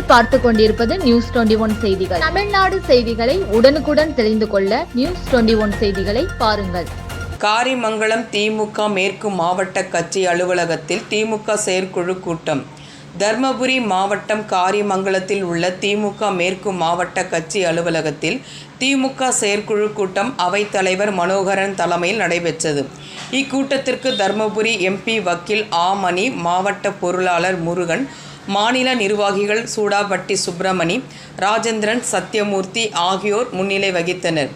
நீங்கள் பார்த்து கொண்டிருப்பது நியூஸ் 21 செய்திகள். தமிழ்நாடு செய்திகளை உடனுக்குடன் தெரிந்து கொள்ள நியூஸ் 21 செய்திகளை பாருங்கள். காரிமங்கலம் திமுக மேற்கு மாவட்ட கட்சி அலுவலகத்தில் திமுக செயற்குழு கூட்டம். தர்மபுரி மாவட்டம் காரிமங்கலத்தில் உள்ள திமுக மேற்கு மாவட்ட கட்சி அலுவலகத்தில் திமுக செயற்குழு கூட்டம் அவைத்தலைவர் மனோகரன் தலைமையில் நடைபெற்றது. இக்கூட்டத்திற்கு தர்மபுரி எம்பி வக்கீல் ஆமணி, மாவட்ட பொருளாளர் முருகன், மாநில நிர்வாகிகள் சூடாபட்டி சுப்பிரமணி, ராஜேந்திரன், சத்தியமூர்த்தி ஆகியோர் முன்னிலை வகித்தனர்.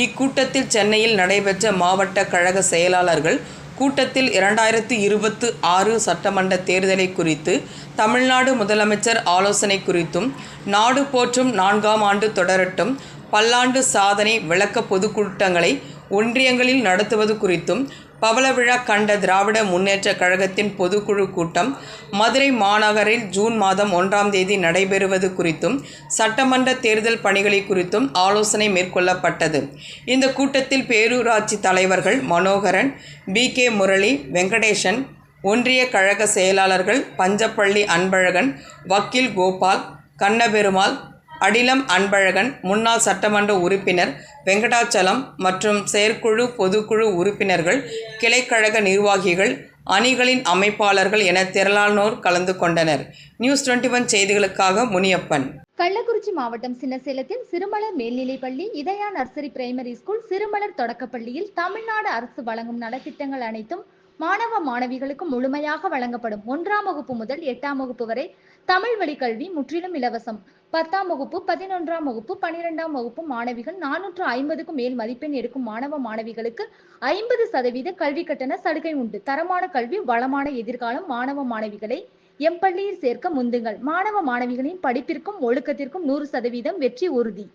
இக்கூட்டத்தில் சென்னையில் நடைபெற்ற மாவட்ட கழக செயலாளர்கள் கூட்டத்தில் 2026 சட்டமன்ற தேர்தலை குறித்து தமிழ்நாடு முதலமைச்சர் ஆலோசனை குறித்தும், நாடு போற்றும் 4ஆம் ஆண்டு தொடரட்டும், பல்லாண்டு சாதனை விளக்க பொதுக்கூட்டங்களை ஒன்றியங்களில் நடத்துவது குறித்தும், பவள விழா கண்ட திராவிட முன்னேற்ற கழகத்தின் பொதுக்குழு கூட்டம் மதுரை மாநகரில் ஜூன் மாதம் 1ஆம் தேதி நடைபெறுவது குறித்தும், சட்டமன்ற தேர்தல் பணிகளை குறித்தும் ஆலோசனை மேற்கொள்ளப்பட்டது. இந்த கூட்டத்தில் பேரூராட்சி தலைவர்கள் மனோகரன், BK முரளி, வெங்கடேசன், ஒன்றிய கழக செயலாளர்கள் பஞ்சப்பள்ளி அன்பழகன், வக்கீல் கோபால், கண்ணபெருமாள், அடிலம் அன்பழகன், முன்னாள் சட்டமன்ற உறுப்பினர் வெங்கடாச்சலம் மற்றும் செயற்குழு பொதுக்குழு உறுப்பினர்கள், கிளைக்கழக நிர்வாகிகள், அணிகளின் அமைப்பாளர்கள் என திரளானோர் கலந்து கொண்டனர். நியூஸ் 21 செய்திகளுக்காக முனியப்பன். கள்ளக்குறிச்சி மாவட்டம் சின்னசேலத்தில் சிறுமலர் மேல்நிலைப்பள்ளி, இதயா நர்சரி பிரைமரி ஸ்கூல், சிறுமலர் தொடக்கப்பள்ளியில் தமிழ்நாடு அரசு வழங்கும் நலத்திட்டங்கள் அனைத்தும் மாணவ மாணவிகளுக்கு முழுமையாக வழங்கப்படும். 1ஆம் வகுப்பு முதல் 8ஆம் வகுப்பு வரை தமிழ் வழி கல்வி முற்றிலும் இலவசம். 10ஆம் வகுப்பு, 11ஆம் வகுப்பு, 12ஆம் வகுப்பு மாணவிகள் 450க்கும் மேல் மதிப்பெண் எடுக்கும் மாணவ மாணவிகளுக்கு 50% கல்வி கட்டண சலுகை உண்டு. தரமான கல்வி, வளமான எதிர்காலம். மாணவ மாணவிகளை எம் பள்ளியில் சேர்க்க முந்துங்கள். மாணவ மாணவிகளின் படிப்பிற்கும் ஒழுக்கத்திற்கும் 100% வெற்றி உறுதி.